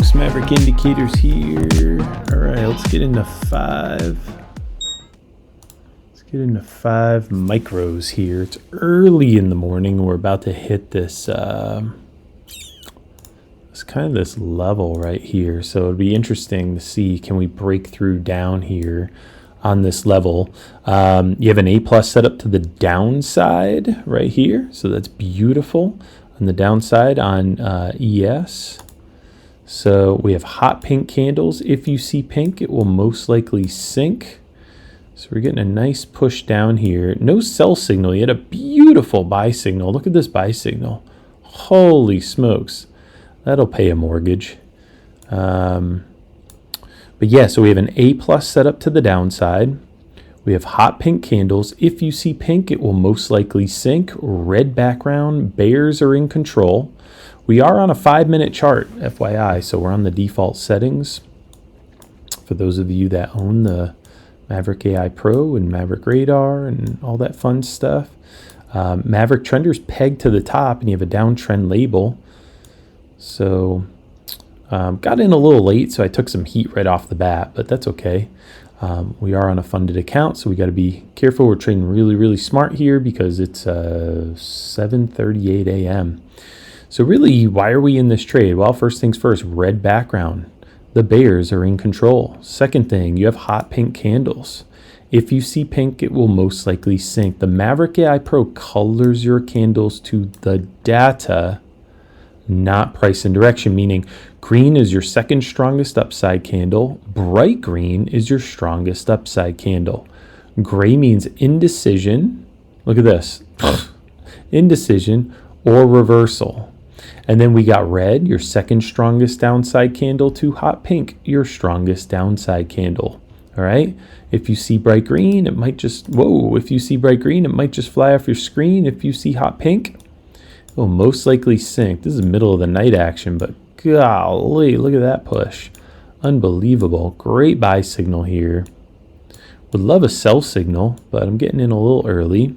folks, Maverick Indicators here. All right, let's get into five micros here. It's early in the morning. We're about to hit this this level right here. So it'll be interesting to see, can we break through down here on this level. You have an A+ set up to the downside right here. So that's beautiful on the downside on ES. So we have hot pink candles. If you see pink, it will most likely sink. So we're getting a nice push down here. No sell signal yet. A beautiful buy signal. Look at this buy signal. Holy smokes. That'll pay a mortgage. But yeah, so we have an A+ set up to the downside. We have hot pink candles. If you see pink, it will most likely sink. Red background. Bears are in control. We are on a 5-minute chart, FYI, so we're on the default settings. For those of you that own the Maverick AI Pro and Maverick Radar and all that fun stuff. Maverick Trender's pegged to the top, and you have a downtrend label. So got in a little late, so I took some heat right off the bat, but that's okay. We are on a funded account, so we got to be careful. We're trading really, really smart here because it's 7:38 a.m. So really, why are we in this trade? Well, first things first, red background. The bears are in control. Second thing, you have hot pink candles. If you see pink, it will most likely sink. The Maverick AI Pro colors your candles to the data, not price and direction, meaning green is your second strongest upside candle. Bright green is your strongest upside candle. Gray means indecision. Look at this. Indecision or reversal. And then we got red, your second strongest downside candle, to hot pink, your strongest downside candle. All right. If you see bright green, it might just, if you see bright green, it might just fly off your screen. If you see hot pink, it will most likely sink. This is middle of the night action, but golly, look at that push. Unbelievable. Great buy signal here. Would love a sell signal, but I'm getting in a little early.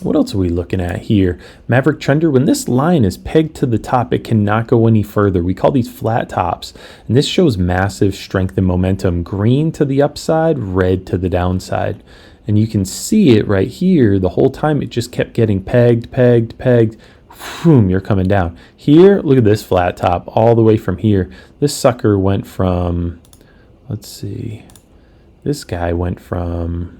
What else are we looking at here? Maverick Trender, when this line is pegged to the top, it cannot go any further. We call these flat tops, and this shows massive strength and momentum. Green to the upside, red to the downside. And you can see it right here. The whole time it just kept getting pegged. Boom, you're coming down. Here, look at this flat top all the way from here. This sucker went from, let's see, this guy went from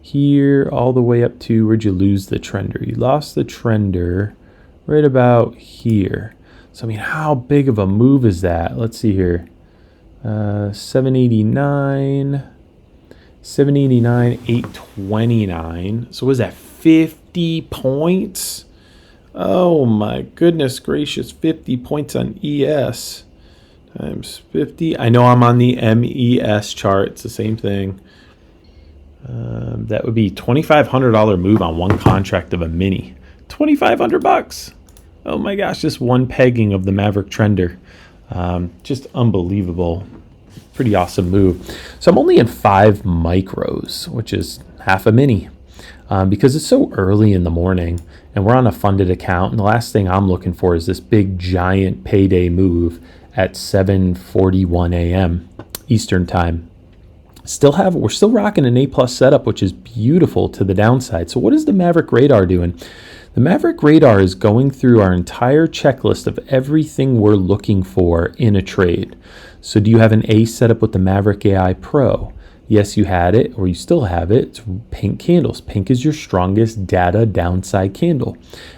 here all the way up to, where'd you lose the trender? You lost the trender right about here. So I mean, how big of a move is that? Let's see here. 789, 829. So what is that, 50 points? Oh my goodness gracious, 50 points on ES times 50. I know I'm on the MES chart. It's the same thing. That would be $2,500 move on one contract of a mini. $2,500. Oh my gosh, just one pegging of the Maverick Trender. Just unbelievable. Pretty awesome move. So I'm only in 5 micros, which is half a mini, because it's so early in the morning and we're on a funded account. And the last thing I'm looking for is this big giant payday move at 7:41 a.m. Eastern time. We're still rocking an A+ setup, which is beautiful to the downside. So what is the Maverick Radar doing? The Maverick Radar is going through our entire checklist of everything we're looking for in a trade. So do you have an A setup with the Maverick AI Pro? Yes, you had it, or you still have it. It's pink candles. Pink is your strongest data downside candle.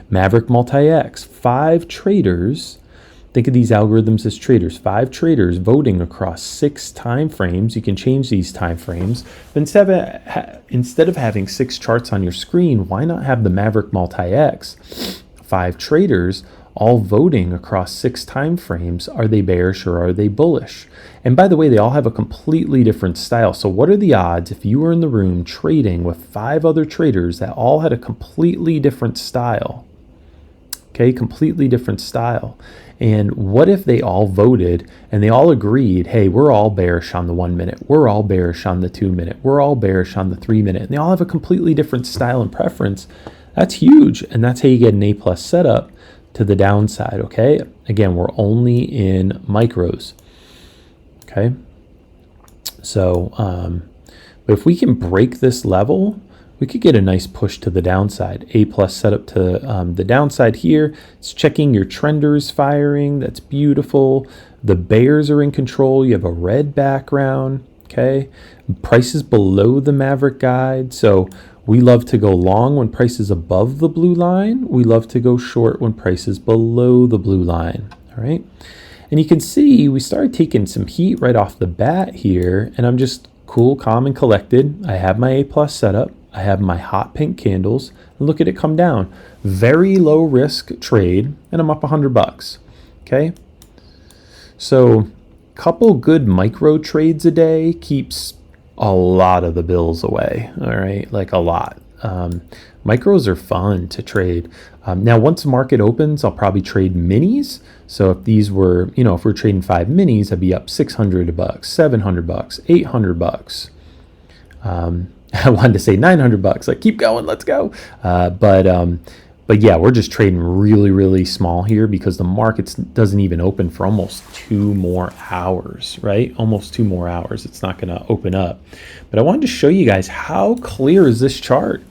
Maverick Multi-X, 5 traders. Think of these algorithms as traders. 5 traders voting across 6 time frames. You can change these time frames. But instead of having 6 charts on your screen, why not have the Maverick Multi-X? 5 traders all voting across 6 time frames. Are they bearish or are they bullish? And by the way, they all have a completely different style. So what are the odds if you were in the room trading with 5 other traders that all had a completely different style? Okay, completely different style. And what if they all voted and they all agreed, hey, we're all bearish on the 1 minute, we're all bearish on the 2 minute, we're all bearish on the 3 minute, and they all have a completely different style and preference? That's huge, and that's how you get an A+ setup to the downside, okay? Again, we're only in micros, okay? So, but if we can break this level, we could get a nice push to the downside. A plus setup to the downside here. It's checking your trenders firing. That's beautiful. The bears are in control. You have a red background, okay? Prices below the Maverick guide. So we love to go long when price is above the blue line. We love to go short when price is below the blue line, all right? And you can see we started taking some heat right off the bat here, and I'm just cool, calm, and collected. I have my A plus setup. I have my hot pink candles, and look at it come down. Very low risk trade, and I'm up $100, okay? So couple good micro trades a day keeps a lot of the bills away, all right? Like a lot. Micros are fun to trade. Now, once the market opens, I'll probably trade minis. So if these were, if we're trading 5 minis, I'd be up $600, $700, $800. I wanted to say $900. Like, keep going, let's go. But yeah, we're just trading really, really small here because the market doesn't even open for almost 2 more hours, right? Almost 2 more hours. It's not going to open up. But I wanted to show you guys how clear is this chart.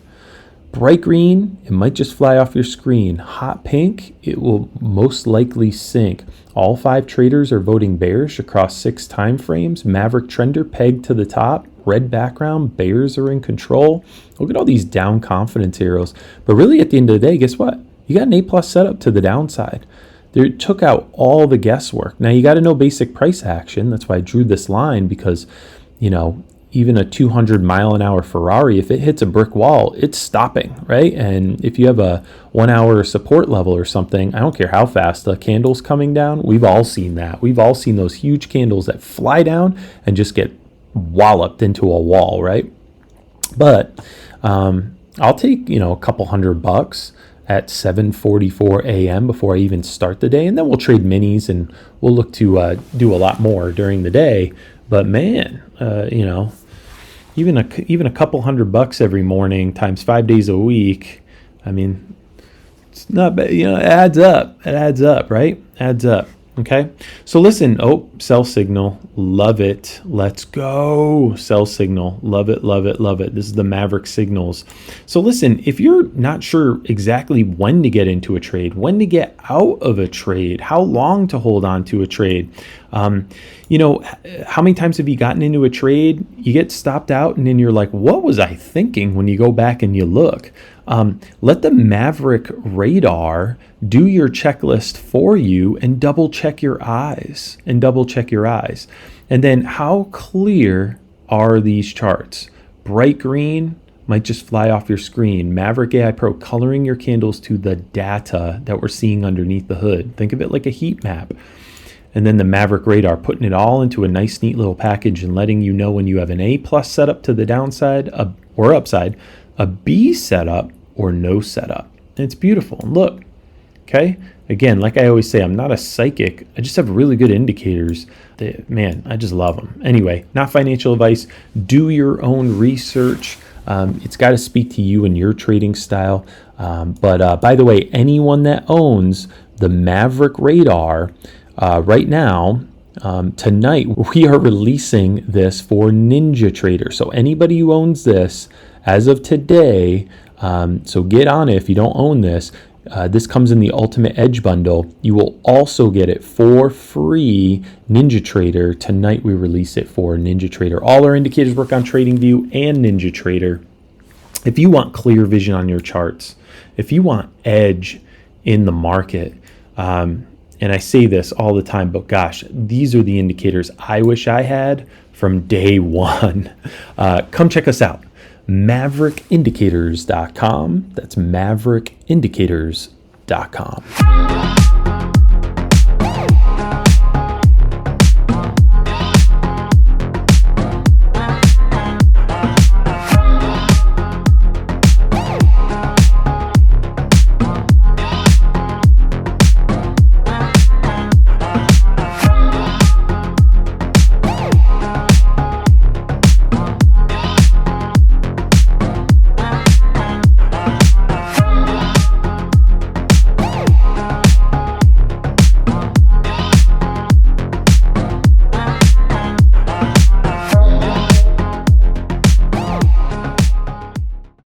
Bright green, it might just fly off your screen. Hot pink, it will most likely sink. All 5 traders are voting bearish across 6 time frames. Maverick trender pegged to the top. Red background, bears are in control. Look at all these down confidence arrows. But really at the end of the day, guess what? You got an A plus setup to the downside. They took out all the guesswork. Now you got to know basic price action. That's why I drew this line because, even a 200 mile an hour Ferrari, if it hits a brick wall, it's stopping, right? And if you have a 1 hour support level or something, I don't care how fast the candle's coming down. We've all seen that. We've all seen those huge candles that fly down and just get walloped into a wall, right? But I'll take, a couple $100 at 7:44 a.m. before I even start the day. And then we'll trade minis and we'll look to do a lot more during the day. But man, even a couple $100 every morning times 5 days a week, I mean, it's not bad. It adds up. It adds up, right? Adds up. Okay. So listen, sell signal. Love it. Let's go. Sell signal. Love it, love it, love it. This is the Maverick signals. So listen, if you're not sure exactly when to get into a trade, when to get out of a trade, how long to hold on to a trade, how many times have you gotten into a trade, you get stopped out, and then you're like, what was I thinking when you go back and you look? Let the Maverick radar do your checklist for you and double check your eyes. And then how clear are these charts? Bright green might just fly off your screen. Maverick AI Pro coloring your candles to the data that we're seeing underneath the hood. Think of it like a heat map. And then the Maverick radar, putting it all into a nice, neat little package and letting you know when you have an A plus setup to the downside or upside, a B setup or no setup. And it's beautiful. And look, okay? Again, like I always say, I'm not a psychic. I just have really good indicators. I just love them. Anyway, not financial advice. Do your own research. It's got to speak to you and your trading style. But by the way, anyone that owns the Maverick radar right now, tonight, we are releasing this for NinjaTrader. So anybody who owns this as of today, so get on it if you don't own this. This comes in the Ultimate Edge bundle. You will also get it for free, NinjaTrader. Tonight we release it for NinjaTrader. All our indicators work on TradingView and NinjaTrader. If you want clear vision on your charts, if you want edge in the market, and I say this all the time, but gosh, these are the indicators I wish I had from day one. Come check us out. MaverickIndicators.com. That's MaverickIndicators.com.